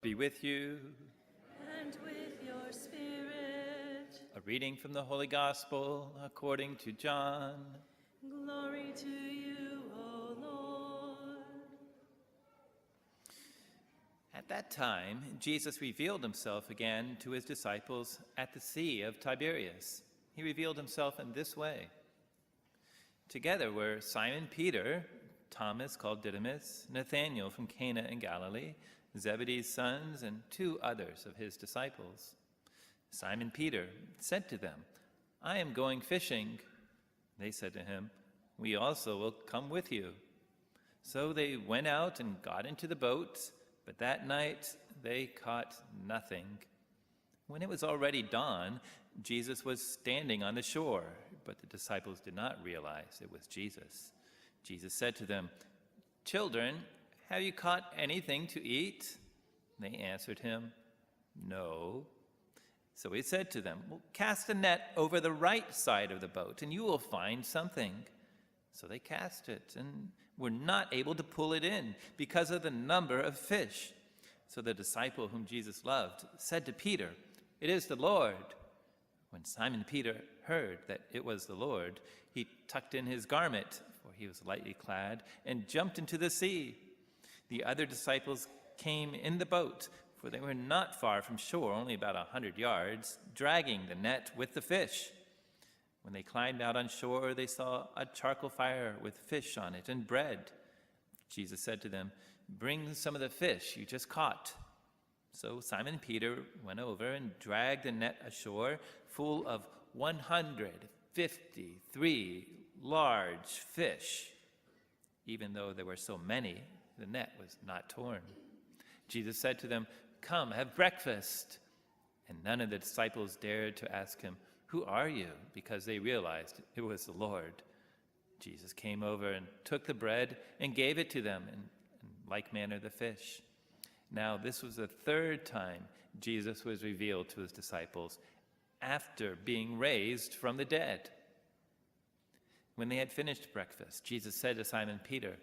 be with you. And with your spirit. A reading from the Holy Gospel according to John. Glory to you, O Lord. At that time, Jesus revealed himself again to his disciples at the Sea of Tiberias. He revealed himself in this way. Together were Simon Peter, Thomas called Didymus, Nathanael from Cana in Galilee, Zebedee's sons, and 2 others of his disciples. Simon Peter said to them, "I am going fishing." They said to him, "We also will come with you." So they went out and got into the boat, but that night they caught nothing. When it was already dawn, Jesus was standing on the shore, but the disciples did not realize it was Jesus. Jesus said to them, "Children, have you caught anything to eat?" They answered him, "No." So he said to them, "Well, cast a net over the right side of the boat, and you will find something." So they cast it, and were not able to pull it in because of the number of fish. So the disciple whom Jesus loved said to Peter, "It is the Lord." When Simon Peter heard that it was the Lord, he tucked in his garment, for he was lightly clad, and jumped into the sea. The other disciples came in the boat, for they were not far from shore, only about 100 yards, dragging the net with the fish. When they climbed out on shore, they saw a charcoal fire with fish on it and bread. Jesus said to them, "Bring some of the fish you just caught." So Simon Peter went over and dragged the net ashore, full of 153 large fish. Even though there were so many, the net was not torn. Jesus said to them, "Come, have breakfast." And none of the disciples dared to ask him, "Who are you?" because they realized it was the Lord. Jesus came over and took the bread and gave it to them, and in like manner the fish. Now this was the 3rd time Jesus was revealed to his disciples after being raised from the dead. When they had finished breakfast, Jesus said to Simon Peter,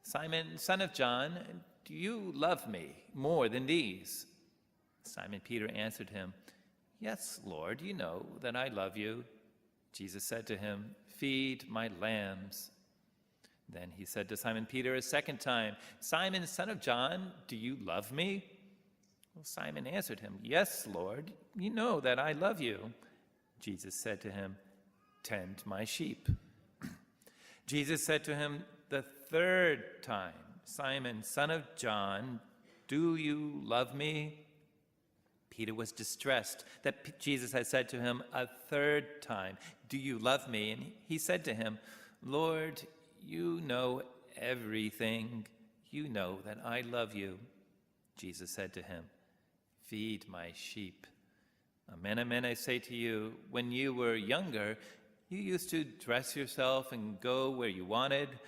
"Simon, son of John, do you love me more than these?" Simon Peter answered him, "Yes, Lord, you know that I love you." Jesus said to him, "Feed my lambs." Then he said to Simon Peter a 2nd time, "Simon, son of John, do you love me?" Well, Simon answered him, "Yes, Lord, you know that I love you." Jesus said to him, "Tend my sheep." Jesus said to him the 3rd time, "Simon, son of John, do you love me?" Peter was distressed that Jesus had said to him a 3rd time, "Do you love me?" And he said to him, "Lord, you know everything. You know that I love you." Jesus said to him, "Feed my sheep. Amen, amen, I say to you, when you were younger, you used to dress yourself and go where you wanted,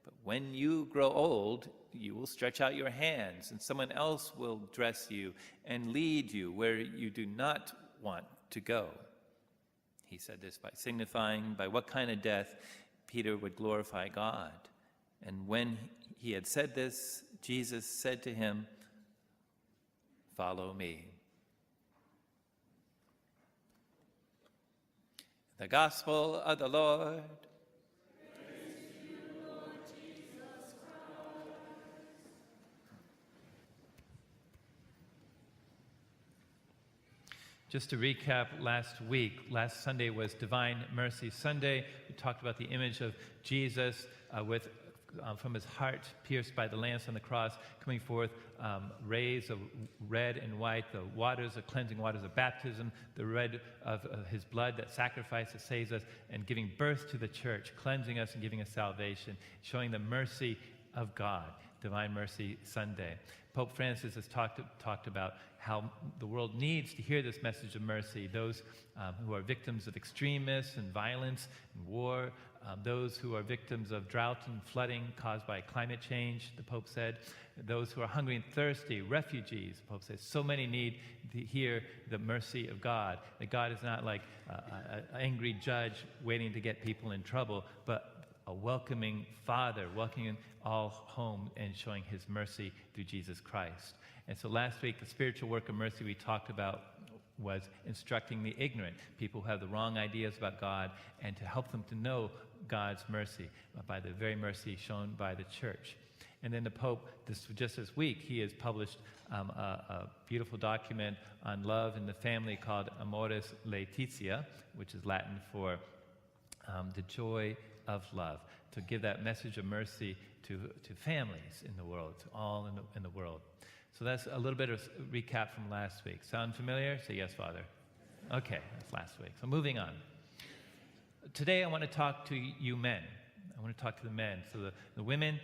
but when you grow old, you will stretch out your hands, and someone else will dress you and lead you where you do not want to go." He said this by signifying by what kind of death Peter would glorify God. And when he had said this, Jesus said to him, "Follow me." The Gospel of the Lord. Praise to you, Lord Jesus Christ. Just to recap last Sunday was Divine Mercy Sunday. We talked about the image of Jesus from his heart pierced by the lance on the cross, coming forth rays of red and white, the waters, the cleansing waters of baptism, the red of his blood, that sacrifice that saves us, and giving birth to the church, cleansing us and giving us salvation, showing the mercy of God. Divine Mercy Sunday. Pope Francis has talked about how the world needs to hear this message of mercy. Those who are victims of extremists and violence and war, those who are victims of drought and flooding caused by climate change, the Pope said, those who are hungry and thirsty, refugees, the Pope says, so many need to hear the mercy of God, that God is not like an angry judge waiting to get people in trouble, but a welcoming Father, welcoming all home and showing his mercy through Jesus Christ. And so last week, the spiritual work of mercy we talked about was instructing the ignorant, people who have the wrong ideas about God, and to help them to know God's mercy by the very mercy shown by the church. And then the Pope, just this week, he has published a beautiful document on love in the family called Amoris Laetitia, which is Latin for the joy of love, to give that message of mercy to families in the world, to all in the world. So that's a little bit of recap from last week. Sound familiar? Say yes, Father. Okay, that's last week. So moving on. Today I want to talk to you men. I want to talk to the men. So the women,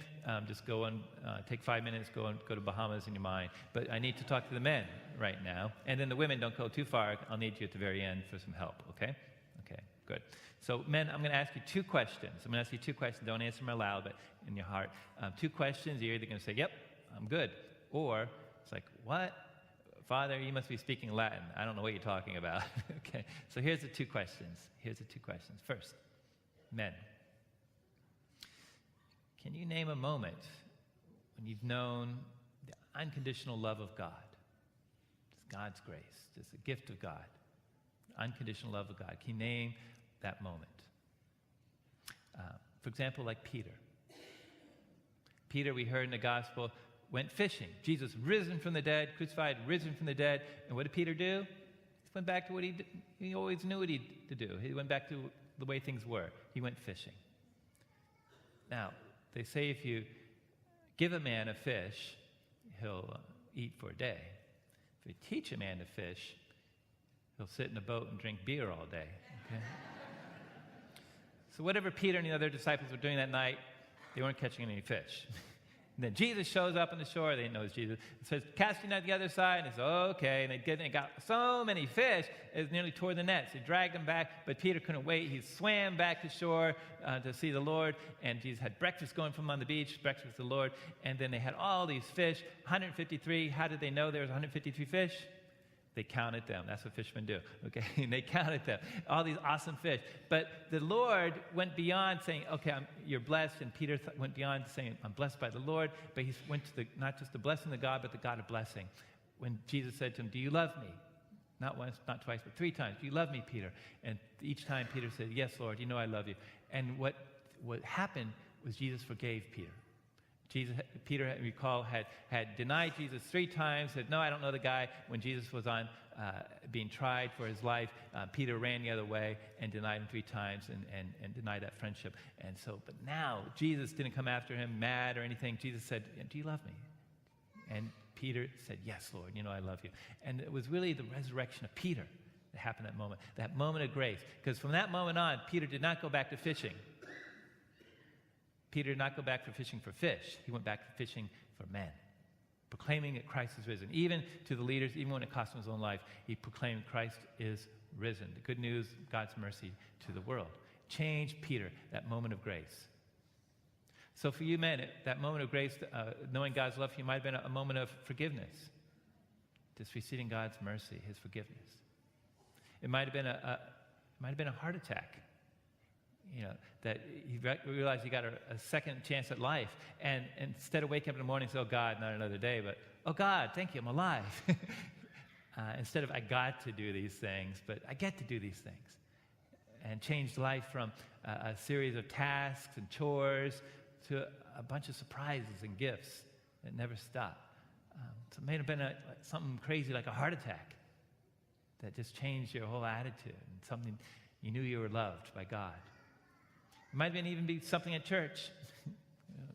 just go and take 5 minutes, go to Bahamas in your mind. But I need to talk to the men right now. And then the women, don't go too far. I'll need you at the very end for some help, okay? Okay, good. So men, I'm going to ask you 2 questions. I'm going to ask you 2 questions. Don't answer them aloud, but in your heart. 2 questions. You're either going to say, yep, I'm good. Or it's like, what? Father, you must be speaking Latin. I don't know what you're talking about. Okay, so here's the 2 questions. First, men. Can you name a moment when you've known the unconditional love of God? Just God's grace, just the gift of God, unconditional love of God. Can you name that moment? For example, like Peter. Peter, we heard in the gospel, went fishing. Jesus risen from the dead, crucified, risen from the dead. And what did Peter do? He went back to what he did. He always knew what he to do. He went back to the way things were. He went fishing. Now, they say if you give a man a fish, he'll eat for a day. If you teach a man to fish, he'll sit in a boat and drink beer all day. Okay? So whatever Peter and the other disciples were doing that night, they weren't catching any fish. And then Jesus shows up on the shore. They didn't know it was Jesus. It says, cast your net to the other side. And they said, okay. And they got so many fish, it nearly tore the nets. They dragged them back, but Peter couldn't wait. He swam back to shore to see the Lord. And Jesus had breakfast going from on the beach, breakfast with the Lord. And then they had all these fish, 153. How did they know there was 153 fish? They counted them. That's what fishermen do, okay? And they counted them, all these awesome fish. But the Lord went beyond saying, okay, you're blessed, and Peter went beyond saying, I'm blessed by the Lord, but he went to not just the blessing of God, but the God of blessing. When Jesus said to him, do you love me? Not once, not twice, but 3 times. Do you love me, Peter? And each time Peter said, yes, Lord, you know I love you. And what happened was Jesus forgave Peter. Peter, recall, had denied Jesus 3 times, said, no, I don't know the guy. When Jesus was on being tried for his life, Peter ran the other way and denied him 3 times and denied that friendship. And so, but now, Jesus didn't come after him mad or anything. Jesus said, do you love me? And Peter said, yes, Lord, you know I love you. And it was really the resurrection of Peter that happened that moment of grace. Because from that moment on, Peter did not go back to fishing. Peter did not go back for fishing for fish. He went back to fishing for men, proclaiming that Christ is risen. Even to the leaders, even when it cost him his own life, he proclaimed Christ is risen. The good news, God's mercy to the world. Changed Peter, that moment of grace. So for you men, that moment of grace, knowing God's love for you, might have been a moment of forgiveness, just receiving God's mercy, his forgiveness. It might have been a heart attack. You know, that he realized he got a second chance at life. And instead of waking up in the morning and saying, oh, God, not another day, but, oh, God, thank you, I'm alive. Instead of, I got to do these things, but I get to do these things. And changed life from a series of tasks and chores to a bunch of surprises and gifts that never stop. So it may have been something crazy like a heart attack that just changed your whole attitude and something you knew you were loved by God. It might even be something at church.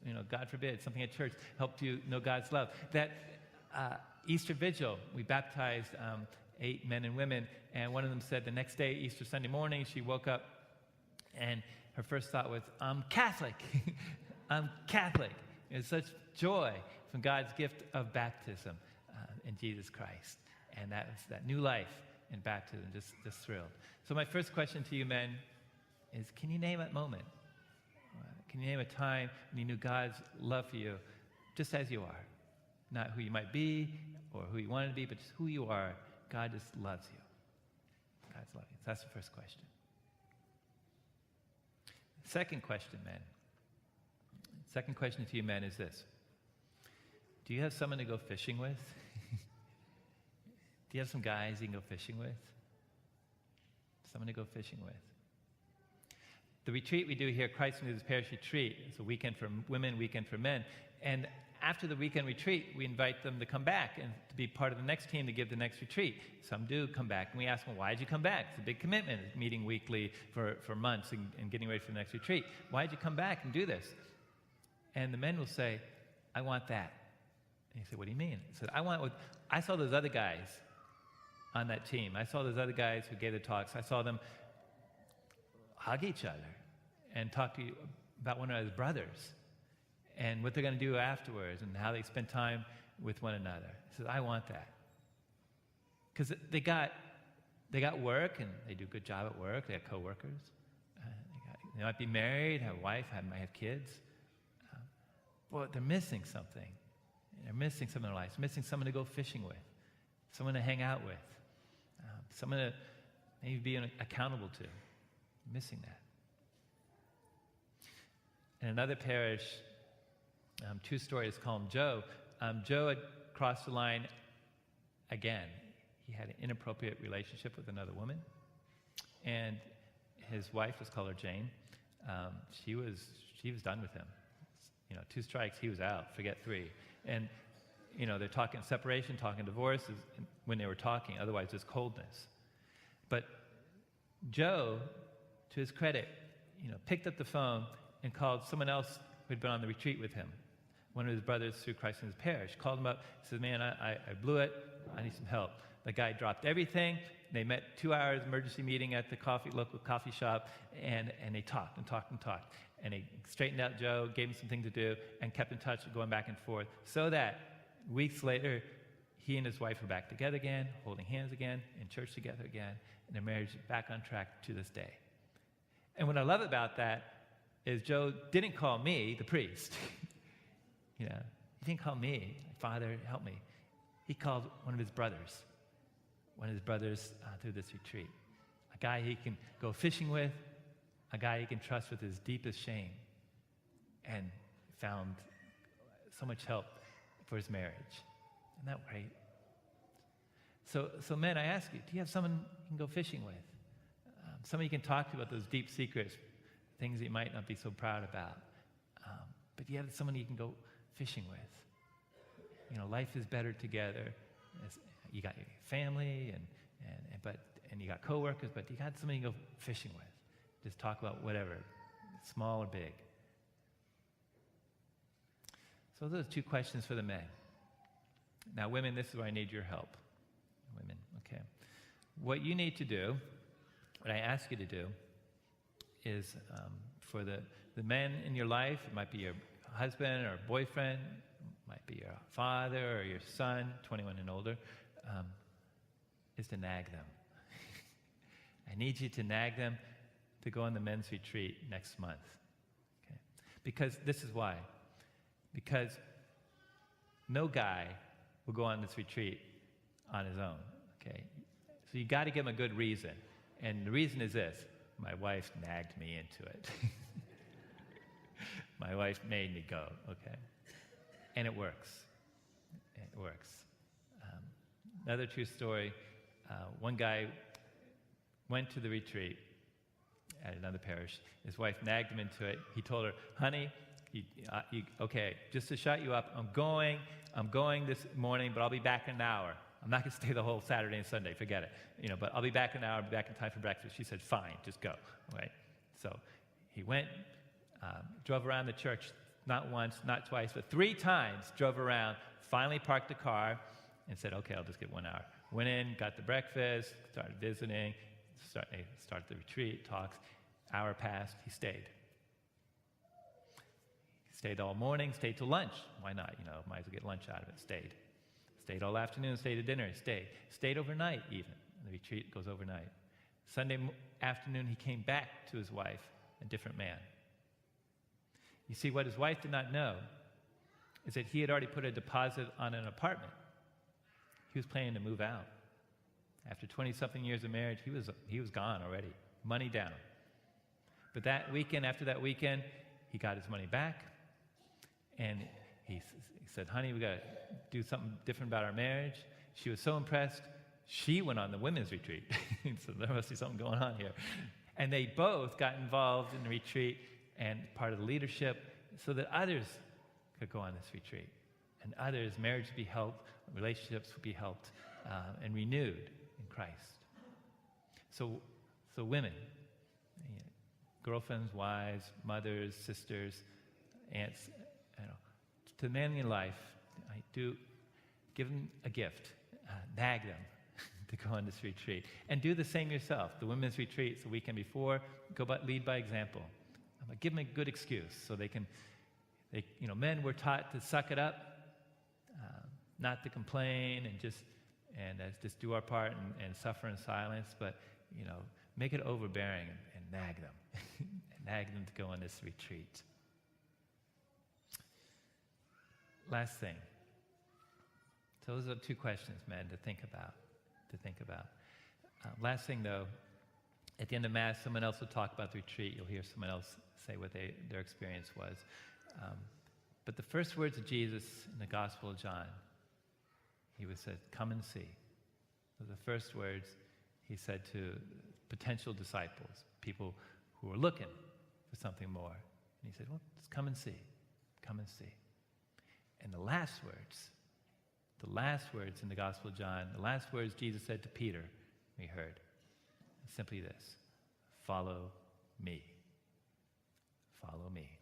You know, God forbid, something at church helped you know God's love. That Easter Vigil, we baptized 8 men and women, and one of them said the next day, Easter Sunday morning, she woke up, and her first thought was, I'm Catholic. I'm Catholic. It was such joy from God's gift of baptism in Jesus Christ. And that was that new life in baptism, just thrilled. So my first question to you men is, can you name that moment? Can you name a time when you knew God's love for you just as you are? Not who you might be or who you wanted to be, but just who you are. God just loves you. God's love you. So that's the first question. Second question, man. Second question to you men is this. Do you have someone to go fishing with? Do you have some guys you can go fishing with? Someone to go fishing with. The retreat we do here, Christ in His Parish Retreat, it's a weekend for women, weekend for men. And after the weekend retreat, we invite them to come back and to be part of the next team to give the next retreat. Some do come back, and we ask them, why did you come back? It's a big commitment, meeting weekly for months and getting ready for the next retreat. Why did you come back and do this? And the men will say, I want that. And you say, what do you mean? He said, I saw those other guys on that team. I saw those other guys who gave the talks. I saw them hug each other and talk to you about one another's brothers and what they're going to do afterwards and how they spend time with one another. He says, I want that. Because they got work, and they do a good job at work. They have coworkers. They might be married, have a wife, might have kids. But they're missing something. They're missing something in their lives. Missing someone to go fishing with, someone to hang out with, someone to maybe be accountable to. Missing that. In another parish, two stories, call him Joe. Joe had crossed the line again. He had an inappropriate relationship with another woman, and his wife, let's call her Jane, she was done with him. 2 strikes, he was out. Forget 3. And they're talking separation, talking divorce when they were talking. Otherwise, there's coldness. But Joe, to his credit, picked up the phone and called someone else who'd been on the retreat with him, one of his brothers through Christ in His Parish. Called him up, said, man, I blew it. I need some help. The guy dropped everything. They met 2 hours emergency meeting at the local coffee shop, and they talked and talked and talked. And they straightened out Joe, gave him some things to do, and kept in touch, going back and forth, so that weeks later, he and his wife were back together again, holding hands again, in church together again, and their marriage is back on track to this day. And what I love about that is Joe didn't call me, the priest. He didn't call me, Father, help me. He called one of his brothers through this retreat. A guy he can go fishing with, a guy he can trust with his deepest shame, and found so much help for his marriage. Isn't that great? So men, I ask you, do you have someone you can go fishing with? Someone you can talk to about those deep secrets, things that you might not be so proud about. But do you have someone you can go fishing with? Life is better together. You got your family and you got coworkers, but you got someone you can go fishing with. Just talk about whatever, small or big. So those are 2 questions for the men. Now, women, this is where I need your help. Women, okay. What you need to do, what I ask you to do, is for the men in your life, it might be your husband or boyfriend, it might be your father or your son, 21 and older, is to nag them. I need you to nag them to go on the men's retreat next month. Okay? Because this is why. Because no guy will go on this retreat on his own. Okay? So you got to give him a good reason. And the reason is this: my wife nagged me into it. My wife made me go, okay? And it works. It works. Another true story, one guy went to the retreat at another parish. His wife nagged him into it. He told her, honey, okay, just to shut you up, I'm going this morning, but I'll be back in an hour. I'm not going to stay the whole Saturday and Sunday, forget it. But I'll be back in an hour, I'll be back in time for breakfast. She said, fine, just go, right? So he went, drove around the church, not once, not twice, but 3 times drove around, finally parked the car, and said, okay, I'll just get 1 hour. Went in, got the breakfast, started visiting, started the retreat, talks. Hour passed, he stayed. He stayed all morning, stayed till lunch. Why not? Might as well get lunch out of it. Stayed. Stayed all afternoon, stayed at dinner, stayed. Stayed overnight even. The retreat goes overnight. Sunday afternoon, he came back to his wife, a different man. You see, what his wife did not know is that he had already put a deposit on an apartment. He was planning to move out. After 20-something years of marriage, he was gone already, money down. But after that weekend, he got his money back, and he said, honey, we got to do something different about our marriage. She was so impressed, she went on the women's retreat. So there must be something going on here. And they both got involved in the retreat and part of the leadership so that others could go on this retreat. And others, marriage would be helped, relationships would be helped and renewed in Christ. So women, girlfriends, wives, mothers, sisters, aunts, to the man in your life, do give them a gift, nag them to go on this retreat, and do the same yourself. The women's retreats the weekend before, lead by example. Give them a good excuse so they can. Men were taught to suck it up, not to complain, and just do our part and suffer in silence. But make it overbearing and nag them, nag them to go on this retreat. Last thing. So those are 2 questions, men, to think about. Last thing, though, at the end of Mass, someone else will talk about the retreat. You'll hear someone else say what their experience was. But the first words of Jesus in the Gospel of John, he said, "Come and see." Those are the first words he said to potential disciples, people who were looking for something more. And he said, well, just come and see. Come and see. And the last words in the Gospel of John, the last words Jesus said to Peter, we heard, simply this: follow me. Follow me.